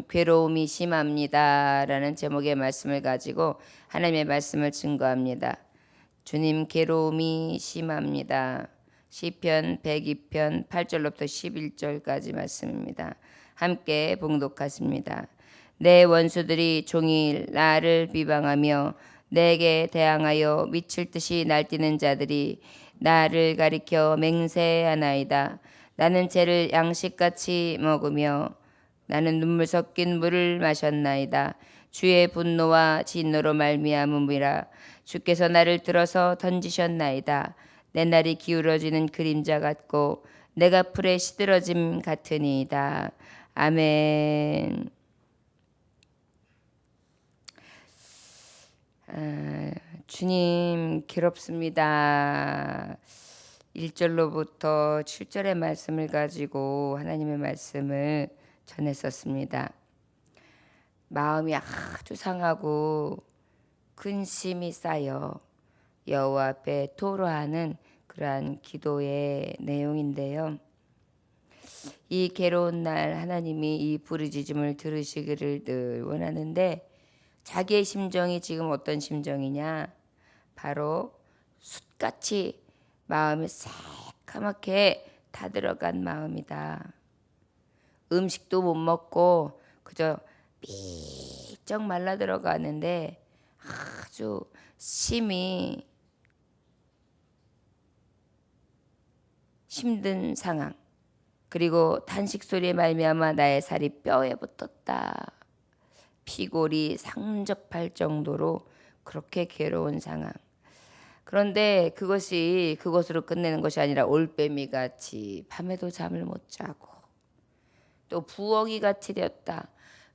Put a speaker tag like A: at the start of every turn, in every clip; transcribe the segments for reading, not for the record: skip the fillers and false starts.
A: 괴로움이 심합니다 라는 제목의 말씀을 가지고 하나님의 말씀을 증거합니다. 주님 괴로움이 심합니다. 시편 102편 8절로부터 11절까지 말씀입니다. 함께 봉독하십니다. 내 원수들이 종일 나를 비방하며 내게 대항하여 미칠 듯이 날뛰는 자들이 나를 가리켜 맹세하나이다. 나는 죄를 양식같이 먹으며 나는 눈물 섞인 물을 마셨나이다. 주의 분노와 진노로 말미암음이라. 주께서 나를 들어서 던지셨나이다. 내 날이 기울어지는 그림자 같고 내가 풀에 시들어짐 같으니이다. 아멘. 주님 괴롭습니다. 1절로부터 7절의 말씀을 가지고 하나님의 말씀을 전했었습니다. 마음이 아주 상하고 근심이 쌓여 여호와 앞에 토로하는 그러한 기도의 내용인데요. 이 괴로운 날 하나님이 이 부르짖음을 들으시기를 늘 원하는데 자기의 심정이 지금 어떤 심정이냐? 바로 숯같이 마음이 새까맣게 타들어간 마음이다. 음식도 못 먹고 그저 삐쩍 말라 들어가는데 아주 심히 힘든 상황. 그리고 탄식 소리에 말미암아 나의 살이 뼈에 붙었다. 피골이 상접할 정도로 그렇게 괴로운 상황. 그런데 그것으로 끝내는 것이 아니라 올빼미 같이 밤에도 잠을 못 자고 또 부엉이 같이 되었다.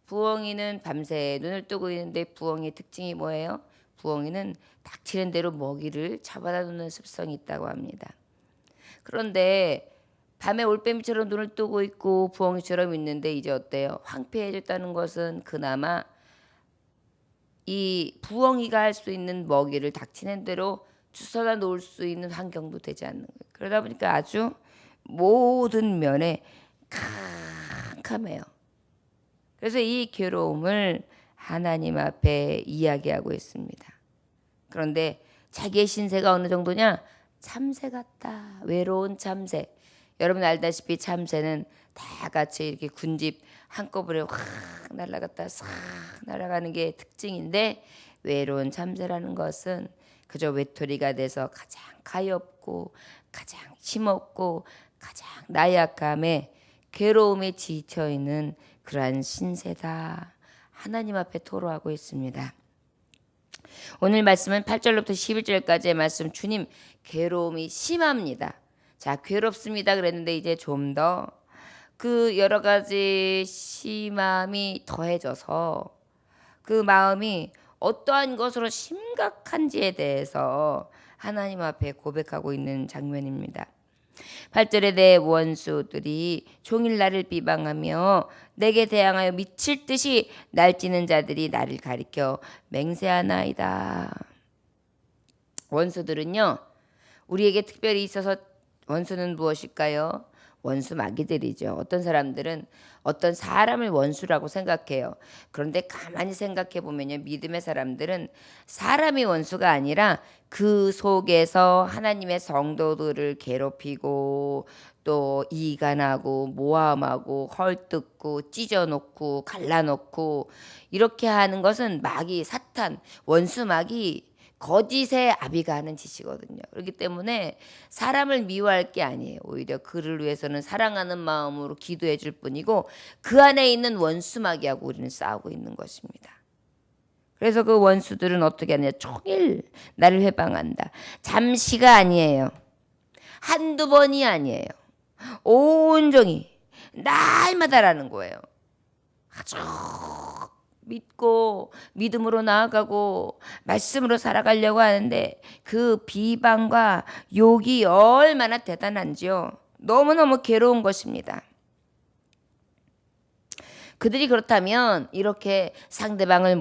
A: 부엉이는 밤새 눈을 뜨고 있는데 부엉이의 특징이 뭐예요? 부엉이는 닥치는 대로 먹이를 잡아다 놓는 습성이 있다고 합니다. 그런데 밤에 올빼미처럼 눈을 뜨고 있고 부엉이처럼 있는데 이제 어때요? 황폐해졌다는 것은 그나마 이 부엉이가 할 수 있는 먹이를 닥치는 대로 주워다 놓을 수 있는 환경도 되지 않는 거예요. 그러다 보니까 아주 모든 면에 캄캄해요. 그래서 이 괴로움을 하나님 앞에 이야기하고 있습니다. 그런데 자기의 신세가 어느 정도냐? 참새 같다. 외로운 참새. 여러분 알다시피 참새는 다 같이 이렇게 군집 한꺼번에 확 날아갔다 싹 날아가는 게 특징인데 외로운 참새라는 것은 그저 외톨이가 돼서 가장 가엾고 가장 힘없고 가장 나약함에 괴로움에 지쳐있는 그러한 신세다. 하나님 앞에 토로하고 있습니다. 오늘 말씀은 8절로부터 11절까지의 말씀. 주님 괴로움이 심합니다. 자, 괴롭습니다 그랬는데 이제 좀 더 그 여러 가지 심함이 더해져서 그 마음이 어떠한 것으로 심각한지에 대해서 하나님 앞에 고백하고 있는 장면입니다. 8절에 내 원수들이 종일 나를 비방하며 내게 대항하여 미칠 듯이 날뛰는 자들이 나를 가리켜 맹세하나이다. 원수들은요, 우리에게 특별히 있어서 원수는 무엇일까요? 원수 마귀들이죠. 어떤 사람들은 어떤 사람을 원수라고 생각해요. 그런데 가만히 생각해 보면요, 믿음의 사람들은 사람이 원수가 아니라 그 속에서 하나님의 성도들을 괴롭히고 또 이간하고 모함하고 헐뜯고 찢어놓고 갈라놓고 이렇게 하는 것은 마귀, 사탄, 원수 마귀, 거짓의 아비가 하는 짓이거든요. 그렇기 때문에 사람을 미워할 게 아니에요. 오히려 그를 위해서는 사랑하는 마음으로 기도해 줄 뿐이고 그 안에 있는 원수 마귀하고 우리는 싸우고 있는 것입니다. 그래서 그 원수들은 어떻게 하느냐? 종일 나를 회방한다. 잠시가 아니에요. 한두 번이 아니에요. 온종일 날마다라는 거예요. 아주 믿고 믿음으로 나아가고 말씀으로 살아가려고 하는데 그 비방과 욕이 얼마나 대단한지요. 너무너무 괴로운 것입니다. 그들이 그렇다면 이렇게 상대방을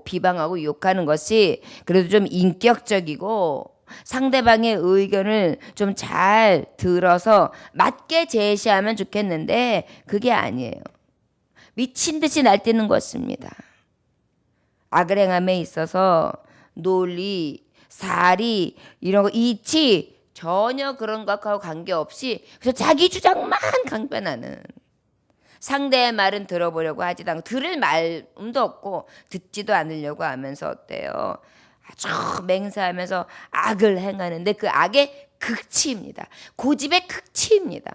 A: 비방하고 욕하는 것이 그래도 좀 인격적이고 상대방의 의견을 좀 잘 들어서 맞게 제시하면 좋겠는데 그게 아니에요. 미친 듯이 날뛰는 것입니다. 악을 행함에 있어서 논리, 사리 이런 거 이치 전혀 그런 것하고 관계없이 그래서 자기 주장만 강변하는, 상대의 말은 들어보려고 하지도 않고 들을 마음도 없고 듣지도 않으려고 하면서 어때요? 아주 맹세하면서 악을 행하는데 그 악의 극치입니다. 고집의 극치입니다.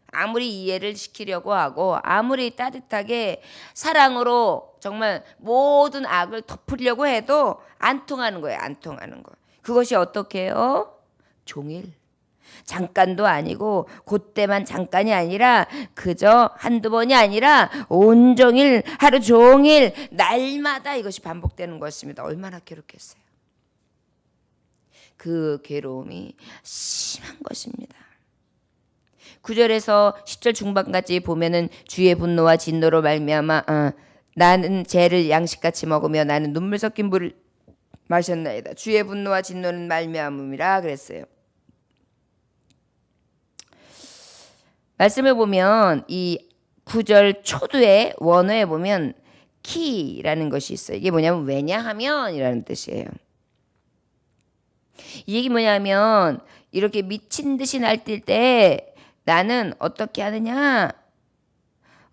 A: 아무리 이해를 시키려고 하고 아무리 따뜻하게 사랑으로 정말 모든 악을 덮으려고 해도 안 통하는 거예요. 안 통하는 거. 그것이 어떻게 해요? 종일. 잠깐도 아니고 그때만 잠깐이 아니라 그저 한두 번이 아니라 온종일 하루 종일 날마다 이것이 반복되는 것입니다. 얼마나 괴롭겠어요. 그 괴로움이 심한 것입니다. 9절에서 10절 중반까지 보면은 주의 분노와 진노로 말미암아 나는 죄를 양식같이 먹으며 나는 눈물 섞인 물을 마셨나이다. 주의 분노와 진노는 말미암음이라 그랬어요. 말씀을 보면 이 9절 초두의 원어에 보면 키라는 것이 있어요. 이게 뭐냐면 왜냐하면이라는 뜻이에요. 이 얘기 뭐냐면 이렇게 미친 듯이 날뛸 때 나는 어떻게 하느냐?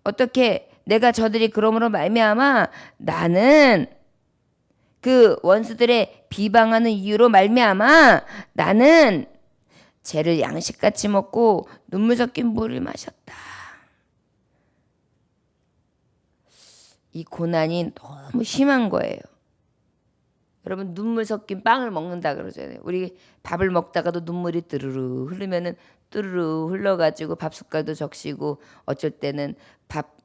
A: 어떻게 내가 저들이 그러므로 말미암아 나는 그 원수들의 비방하는 이유로 말미암아 나는 죄를 양식같이 먹고 눈물 섞인 물을 마셨다. 이 고난이 너무 심한 거예요. 여러분 눈물 섞인 빵을 먹는다 그러잖아요. 우리 밥을 먹다가도 눈물이 뜨르르 흐르면은 뜨르르 흘러가지고 밥 숟갈도 적시고 어쩔 때는 밥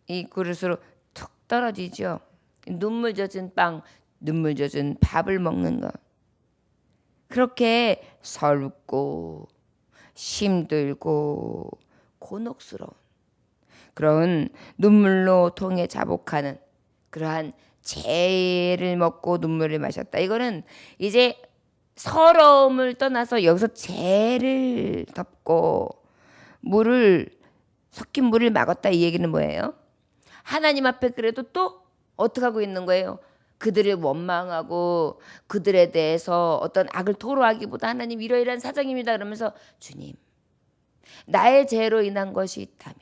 A: 이 그릇으로 툭 떨어지죠. 눈물 젖은 빵, 눈물 젖은 밥을 먹는 거. 그렇게 서럽고 힘들고 곤혹스러운 그런 눈물로 통해 자복하는 그러한 죄를 먹고 눈물을 마셨다. 이거는 이제 서러움을 떠나서 여기서 죄를 덮고 물을 섞인 물을 막았다 이 얘기는 뭐예요? 하나님 앞에 그래도 또 어떻게 하고 있는 거예요? 그들을 원망하고 그들에 대해서 어떤 악을 토로하기보다 하나님 이러이러한 사정입니다 그러면서 주님 나의 죄로 인한 것이 있다며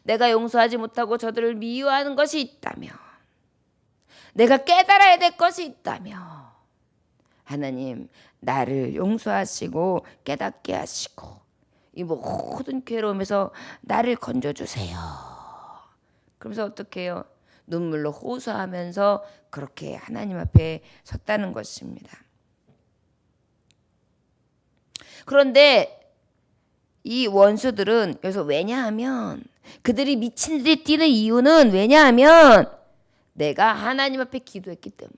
A: 내가 용서하지 못하고 저들을 미워하는 것이 있다며 내가 깨달아야 될 것이 있다며 하나님 나를 용서하시고 깨닫게 하시고 이 모든 괴로움에서 나를 건져주세요. 그러면서 어떻게 해요? 눈물로 호소하면서 그렇게 하나님 앞에 섰다는 것입니다. 그런데 이 원수들은 여기서 왜냐하면 그들이 미친 듯이 뛰는 이유는 왜냐하면 내가 하나님 앞에 기도했기 때문에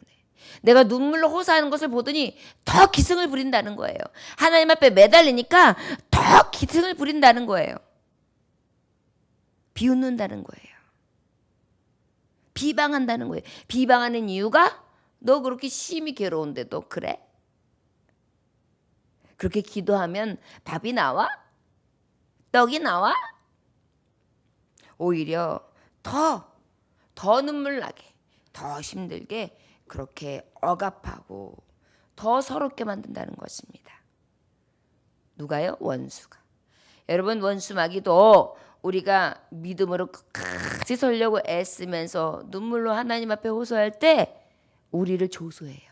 A: 내가 눈물로 호소하는 것을 보더니 더 기승을 부린다는 거예요. 하나님 앞에 매달리니까 더 기승을 부린다는 거예요. 비웃는다는 거예요. 비방한다는 거예요. 비방하는 이유가 너 그렇게 심히 괴로운데도 그래? 그렇게 기도하면 밥이 나와? 떡이 나와? 오히려 더 눈물 나게, 더 힘들게 그렇게 억압하고 더 서럽게 만든다는 것입니다. 누가요? 원수가. 여러분 원수 마귀도 우리가 믿음으로 끝까지 서려고 애쓰면서 눈물로 하나님 앞에 호소할 때 우리를 조소해요.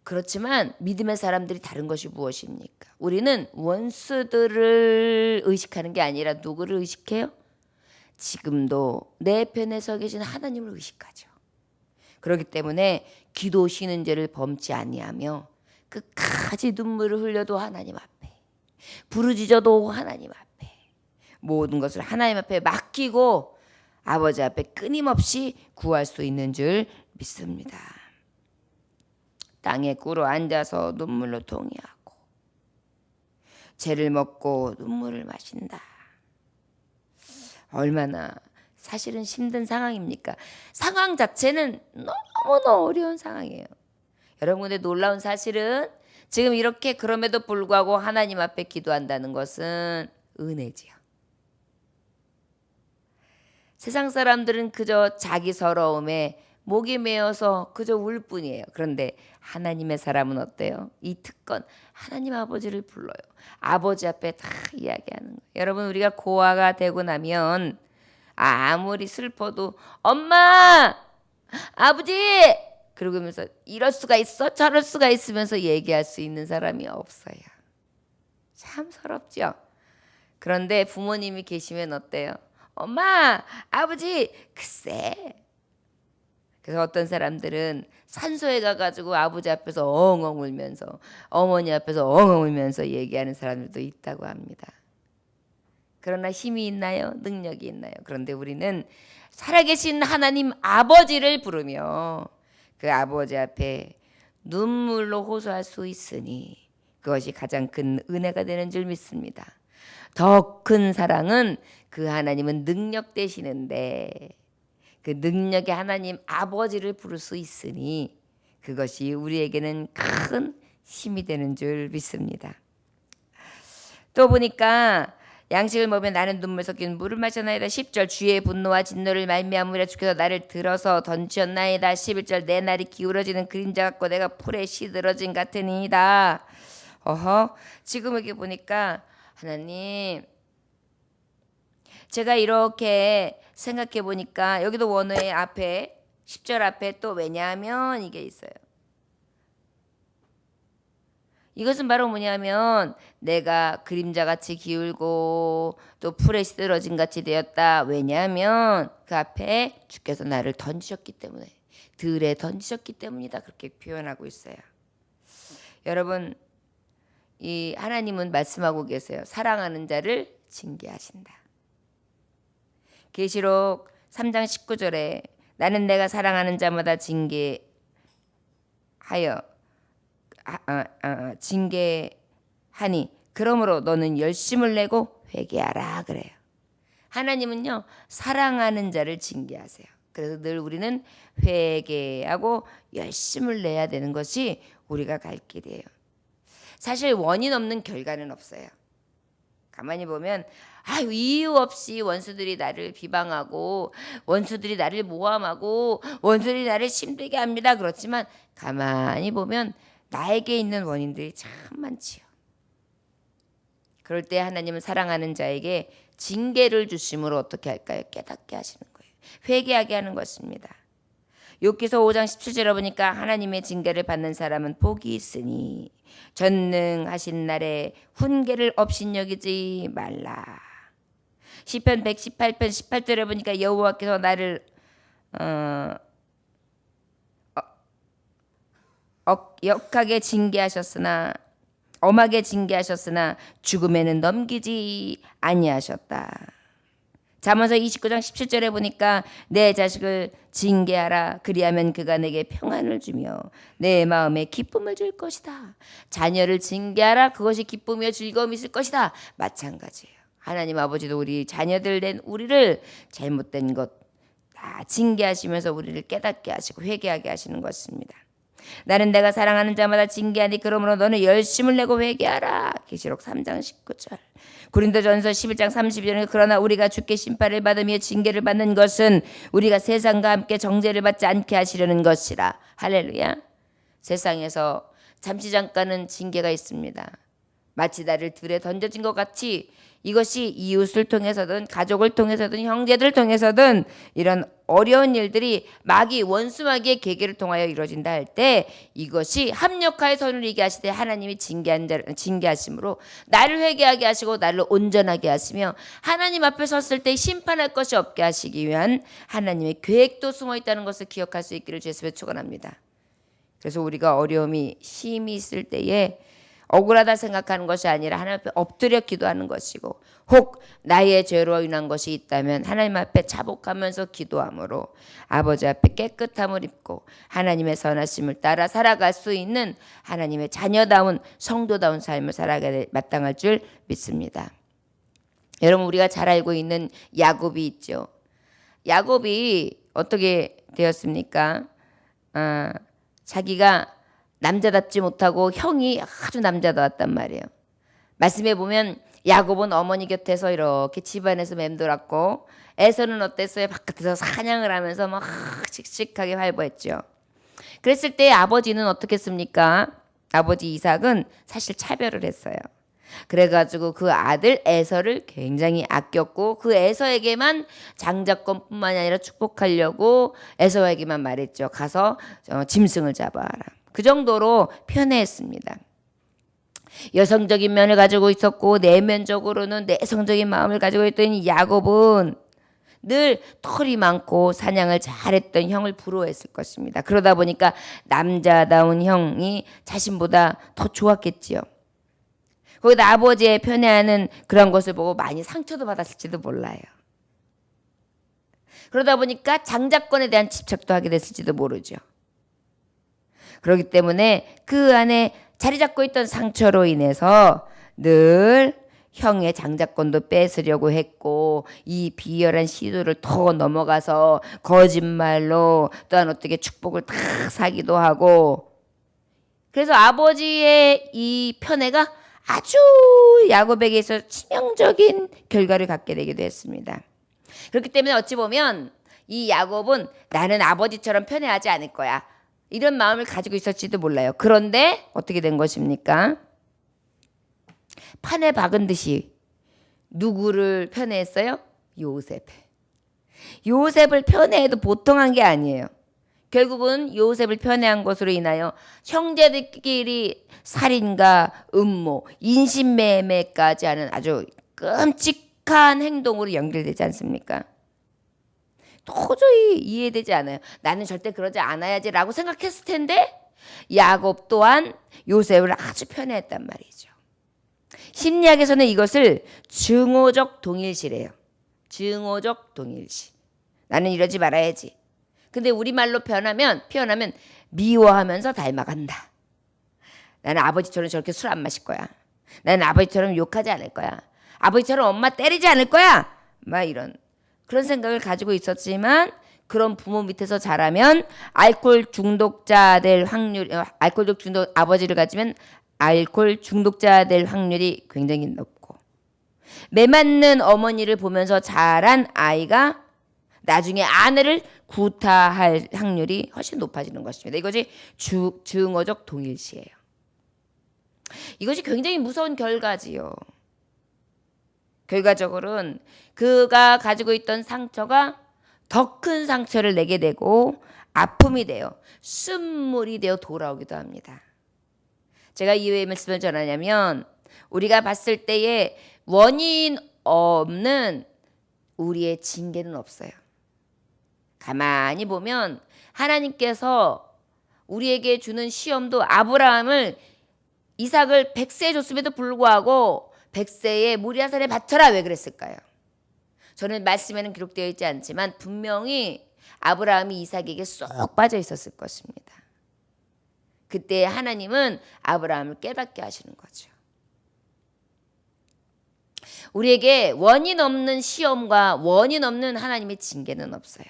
A: 그렇지만 믿음의 사람들이 다른 것이 무엇입니까? 우리는 원수들을 의식하는 게 아니라 누구를 의식해요? 지금도 내 편에 서 계신 하나님을 의식하죠. 그렇기 때문에 기도 쉬는 죄를 범치 아니하며 끝까지 눈물을 흘려도 하나님 앞에 부르짖어도 하나님 앞에 모든 것을 하나님 앞에 맡기고 아버지 앞에 끊임없이 구할 수 있는 줄 믿습니다. 땅에 꿇어 앉아서 눈물로 동의하고 죄를 먹고 눈물을 마신다. 얼마나 사실은 힘든 상황입니까? 상황 자체는 너무너무 어려운 상황이에요. 여러분 근데 놀라운 사실은 지금 이렇게 그럼에도 불구하고 하나님 앞에 기도한다는 것은 은혜지요. 세상 사람들은 그저 자기 서러움에 목이 메어서 그저 울 뿐이에요. 그런데 하나님의 사람은 어때요? 이 특권 하나님 아버지를 불러요. 아버지 앞에 다 이야기하는 거예요. 여러분 우리가 고아가 되고 나면 아무리 슬퍼도 엄마 아버지 그러면서 이럴 수가 있어 저럴 수가 있으면서 얘기할 수 있는 사람이 없어요. 참 서럽죠. 그런데 부모님이 계시면 어때요? 엄마 아버지 글쎄. 그래서 어떤 사람들은 산소에 가가지고 아버지 앞에서 엉엉 울면서 어머니 앞에서 엉엉 울면서 얘기하는 사람들도 있다고 합니다. 그러나 힘이 있나요? 능력이 있나요? 그런데 우리는 살아계신 하나님 아버지를 부르며 그 아버지 앞에 눈물로 호소할 수 있으니 그것이 가장 큰 은혜가 되는 줄 믿습니다. 더 큰 사랑은 그 하나님은 능력 되시는데 그 능력의 하나님 아버지를 부를 수 있으니 그것이 우리에게는 큰 힘이 되는 줄 믿습니다. 또 보니까 양식을 먹으며 나는 눈물 섞인 물을 마셨나이다. 10절 주의 분노와 진노를 말미암으라 주께서 나를 들어서 던지셨나이다. 11절 내 날이 기울어지는 그림자 같고 내가 풀에 시들어진 같으니이다. 지금 여기 보니까 하나님 제가 이렇게 생각해 보니까 여기도 원어의 앞에 10절 앞에 또 왜냐하면 이게 있어요. 이것은 바로 뭐냐면 내가 그림자같이 기울고 또 풀에 시들어진 같이 되었다. 왜냐하면 그 앞에 주께서 나를 던지셨기 때문에 들에 던지셨기 때문이다. 그렇게 표현하고 있어요. 여러분 이 하나님은 말씀하고 계세요. 사랑하는 자를 징계하신다. 계시록 3장 19절에 나는 내가 사랑하는 자마다 징계하여 징계하니 그러므로 너는 열심을 내고 회개하라 그래요. 하나님은요 사랑하는 자를 징계하세요. 그래서 늘 우리는 회개하고 열심을 내야 되는 것이 우리가 갈 길이에요. 사실 원인 없는 결과는 없어요. 가만히 보면 이유 없이 원수들이 나를 비방하고 원수들이 나를 모함하고 원수들이 나를 힘들게 합니다. 그렇지만 가만히 보면 나에게 있는 원인들이 참 많지요. 그럴 때 하나님은 사랑하는 자에게 징계를 주심으로 어떻게 할까요? 깨닫게 하시는 거예요. 회개하게 하는 것입니다. 욥기서 5장 17절에 보니까 하나님의 징계를 받는 사람은 복이 있으니 전능하신 날에 훈계를 업신여기지 말라. 시편 118편 18절에 보니까 여호와께서 나를 역하게 징계하셨으나 엄하게 징계하셨으나 죽음에는 넘기지 아니하셨다. 잠언서 29장 17절에 보니까 내 자식을 징계하라. 그리하면 그가 내게 평안을 주며 내 마음에 기쁨을 줄 것이다. 자녀를 징계하라. 그것이 기쁨이며 즐거움이 있을 것이다. 마찬가지예요. 하나님 아버지도 우리 자녀들 된 우리를 잘못된 것 다 징계하시면서 우리를 깨닫게 하시고 회개하게 하시는 것입니다. 나는 내가 사랑하는 자마다 징계하니 그러므로 너는 열심을 내고 회개하라. 계시록 3장 19절. 고린도전서 11장 30절에 그러나 우리가 주께 심판을 받으며 징계를 받는 것은 우리가 세상과 함께 정죄를 받지 않게 하시려는 것이라. 할렐루야. 세상에서 잠시 잠깐은 징계가 있습니다. 마치 나를 들에 던져진 것 같이 이것이 이웃을 통해서든 가족을 통해서든 형제들을 통해서든 이런 어려운 일들이 원수마귀의 계계를 통하여 이루어진다 할 때 이것이 합력하여 선을 이게 하시되 하나님이 징계하심으로 나를 회개하게 하시고 나를 온전하게 하시며 하나님 앞에 섰을 때 심판할 것이 없게 하시기 위한 하나님의 계획도 숨어 있다는 것을 기억할 수 있기를 주의 이름으로 축원합니다. 그래서 우리가 어려움이 심히 있을 때에 억울하다 생각하는 것이 아니라 하나님 앞에 엎드려 기도하는 것이고 혹 나의 죄로 인한 것이 있다면 하나님 앞에 자복하면서 기도함으로 아버지 앞에 깨끗함을 입고 하나님의 선하심을 따라 살아갈 수 있는 하나님의 자녀다운 성도다운 삶을 살아가야 마땅할 줄 믿습니다. 여러분 우리가 잘 알고 있는 야곱이 있죠. 야곱이 어떻게 되었습니까? 자기가 남자답지 못하고 형이 아주 남자다웠단 말이에요. 말씀해 보면 야곱은 어머니 곁에서 이렇게 집안에서 맴돌았고 에서는 어땠어요? 바깥에서 사냥을 하면서 막 씩씩하게 활보했죠. 그랬을 때 아버지는 어떻게 했습니까? 아버지 이삭은 사실 차별을 했어요. 그래가지고 그 아들 에서를 굉장히 아꼈고 그 에서에게만 장자권뿐만이 아니라 축복하려고 에서에게만 말했죠. 가서 짐승을 잡아라. 그 정도로 편애했습니다. 여성적인 면을 가지고 있었고 내면적으로는 내성적인 마음을 가지고 있던 이 야곱은 늘 털이 많고 사냥을 잘했던 형을 부러워했을 것입니다. 그러다 보니까 남자다운 형이 자신보다 더 좋았겠지요. 거기다 아버지의 편애하는 그런 것을 보고 많이 상처도 받았을지도 몰라요. 그러다 보니까 장자권에 대한 집착도 하게 됐을지도 모르죠. 그렇기 때문에 그 안에 자리 잡고 있던 상처로 인해서 늘 형의 장자권도 뺏으려고 했고 이 비열한 시도를 더 넘어가서 거짓말로 또한 어떻게 축복을 다 사기도 하고 그래서 아버지의 이 편애가 아주 야곱에게 있어 치명적인 결과를 갖게 되기도 했습니다. 그렇기 때문에 어찌 보면 이 야곱은 나는 아버지처럼 편애하지 않을 거야. 이런 마음을 가지고 있었지도 몰라요. 그런데 어떻게 된 것입니까? 판에 박은 듯이 누구를 편애했어요? 요셉. 요셉을 편애해도 보통한 게 아니에요. 결국은 요셉을 편애한 것으로 인하여 형제들끼리 살인과 음모, 인신매매까지 하는 아주 끔찍한 행동으로 연결되지 않습니까? 도저히 이해되지 않아요. 나는 절대 그러지 않아야지라고 생각했을 텐데 야곱 또한 요셉을 아주 편애했단 말이죠. 심리학에서는 이것을 증오적 동일시래요. 증오적 동일시. 나는 이러지 말아야지. 근데 우리말로 표현하면 미워하면서 닮아간다. 나는 아버지처럼 저렇게 술 안 마실 거야. 나는 아버지처럼 욕하지 않을 거야. 아버지처럼 엄마 때리지 않을 거야. 막 이런 그런 생각을 가지고 있었지만 그런 부모 밑에서 자라면 알코올 중독자 될 확률, 알코올 중독 아버지를 가지면 알코올 중독자 될 확률이 굉장히 높고 매맞는 어머니를 보면서 자란 아이가 나중에 아내를 구타할 확률이 훨씬 높아지는 것입니다. 이것이 증오적 동일시예요. 이것이 굉장히 무서운 결과지요. 결과적으로는 그가 가지고 있던 상처가 더 큰 상처를 내게 되고 아픔이 되어 쓴물이 되어 돌아오기도 합니다. 제가 이외의 말씀을 전하냐면 우리가 봤을 때에 원인 없는 우리의 징계는 없어요. 가만히 보면 하나님께서 우리에게 주는 시험도 아브라함을 이삭을 100세에 줬음에도 불구하고 100세에 모리아산에 바쳐라 왜 그랬을까요? 저는 말씀에는 기록되어 있지 않지만 분명히 아브라함이 이삭에게 쏙 빠져 있었을 것입니다. 그때 하나님은 아브라함을 깨닫게 하시는 거죠. 우리에게 원인 없는 시험과 원인 없는 하나님의 징계는 없어요.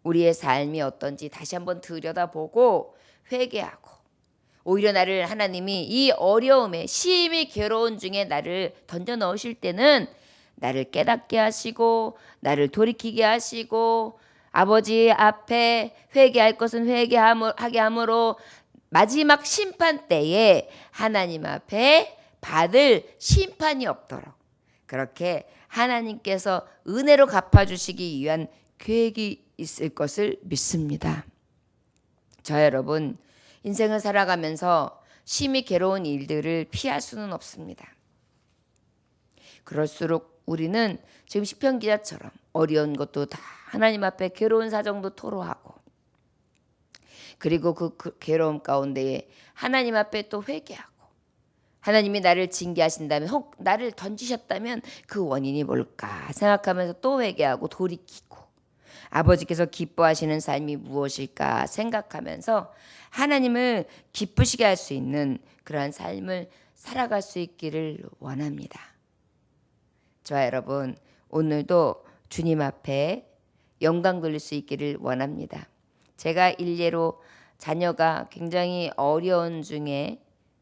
A: 우리의 삶이 어떤지 다시 한번 들여다보고 회개하고 오히려 나를 하나님이 이 어려움에 심히 괴로운 중에 나를 던져 넣으실 때는 나를 깨닫게 하시고 나를 돌이키게 하시고 아버지 앞에 회개할 것은 회개하게 함으로 마지막 심판 때에 하나님 앞에 받을 심판이 없도록 그렇게 하나님께서 은혜로 갚아주시기 위한 계획이 있을 것을 믿습니다. 저 여러분 인생을 살아가면서 심히 괴로운 일들을 피할 수는 없습니다. 그럴수록 우리는 지금 시편 기자처럼 어려운 것도 다 하나님 앞에 괴로운 사정도 토로하고 그리고 그 괴로움 가운데에 하나님 앞에 또 회개하고 하나님이 나를 징계하신다면 혹 나를 던지셨다면 그 원인이 뭘까 생각하면서 또 회개하고 돌이키고 아버지께서 기뻐하시는 삶이 무엇일까 생각하면서 하나님을 기쁘시게 할 수 있는 그러한 삶을 살아갈 수 있기를 원합니다. 저와 여러분 오늘도 주님 앞에 영광 돌릴 수 있기를 원합니다. 제가 일례로 자녀가 굉장히 어려운 중에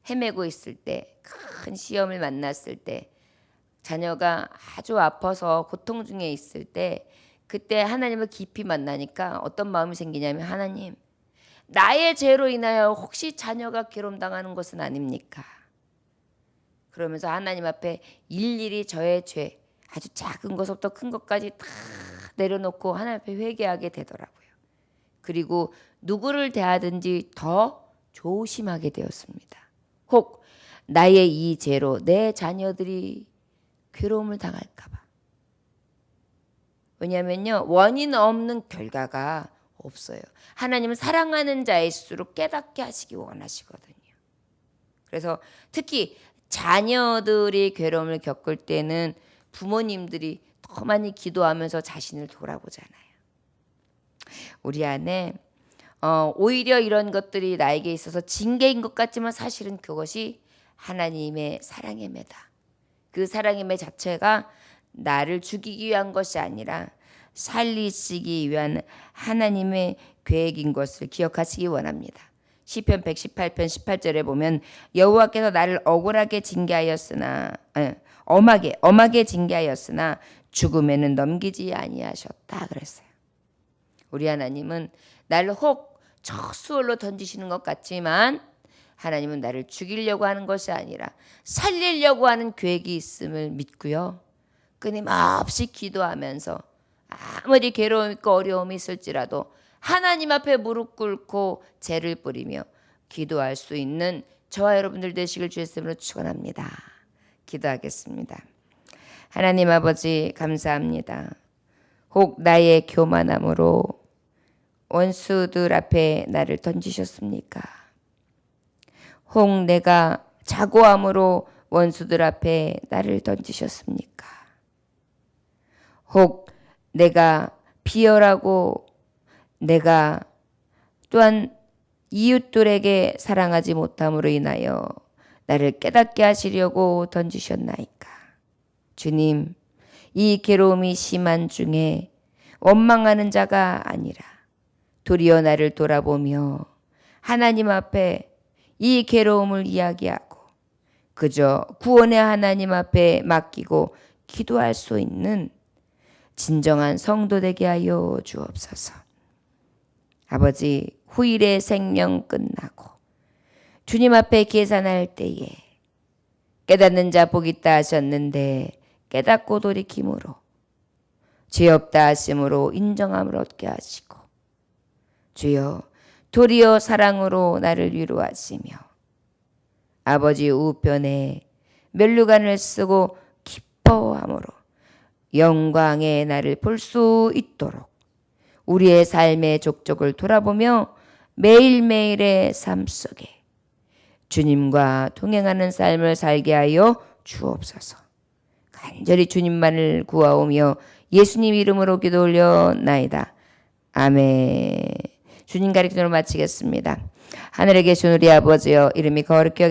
A: 헤매고 있을 때, 큰 시험을 만났을 때, 자녀가 아주 아파서 고통 중에 있을 때, 그때 하나님을 깊이 만나니까 어떤 마음이 생기냐면, 하나님, 나의 죄로 인하여 혹시 자녀가 괴로움당하는 것은 아닙니까? 그러면서 하나님 앞에 일일이 저의 죄, 아주 작은 것부터 큰 것까지 다 내려놓고 하나님 앞에 회개하게 되더라고요. 그리고 누구를 대하든지 더 조심하게 되었습니다. 혹 나의 이 죄로 내 자녀들이 괴로움을 당할까 봐. 왜냐하면요, 원인 없는 결과가 없어요. 하나님은 사랑하는 자일수록 깨닫게 하시기 원하시거든요. 그래서 특히 자녀들이 괴로움을 겪을 때는 부모님들이 더 많이 기도하면서 자신을 돌아보잖아요. 우리 안에 오히려 이런 것들이 나에게 있어서 징계인 것 같지만 사실은 그것이 하나님의 사랑의 매다. 그 사랑의 매 자체가 나를 죽이기 위한 것이 아니라 살리시기 위한 하나님의 계획인 것을 기억하시기 원합니다. 시편 118편 18절에 보면 여호와께서 나를 억울하게 징계하였으나 엄하게 징계하였으나 죽음에는 넘기지 아니하셨다 그랬어요. 우리 하나님은 나를 혹 저 수월로 던지시는 것 같지만 하나님은 나를 죽이려고 하는 것이 아니라 살리려고 하는 계획이 있음을 믿고요. 끊임없이 기도하면서 아무리 괴로움 있고 어려움이 있을지라도 하나님 앞에 무릎 꿇고 죄를 뿌리며 기도할 수 있는 저와 여러분들 되시길 주의 이름으로 축원합니다. 기도하겠습니다. 하나님 아버지 감사합니다. 혹 나의 교만함으로 원수들 앞에 나를 던지셨습니까? 혹 내가 자고함으로 원수들 앞에 나를 던지셨습니까? 혹 내가 비열하고 내가 또한 이웃들에게 사랑하지 못함으로 인하여 나를 깨닫게 하시려고 던지셨나이까? 주님, 이 괴로움이 심한 중에 원망하는 자가 아니라 도리어 나를 돌아보며 하나님 앞에 이 괴로움을 이야기하고 그저 구원의 하나님 앞에 맡기고 기도할 수 있는 진정한 성도 되게 하여 주옵소서. 아버지, 후일의 생명 끝나고 주님 앞에 계산할 때에 깨닫는 자 복 있다 하셨는데 깨닫고 돌이킴으로 죄 없다 하심으로 인정함을 얻게 하시고 주여 도리어 사랑으로 나를 위로하시며 아버지 우편에 면류관을 쓰고 기뻐함으로 영광의 나를 볼 수 있도록 우리의 삶의 족적을 돌아보며 매일매일의 삶 속에 주님과 동행하는 삶을 살게 하여 주옵소서. 간절히 주님만을 구하오며 예수님 이름으로 기도 올려나이다. 아멘. 주님 가르침으로 마치겠습니다. 하늘에 계신 우리 아버지여, 이름이 거룩히 여김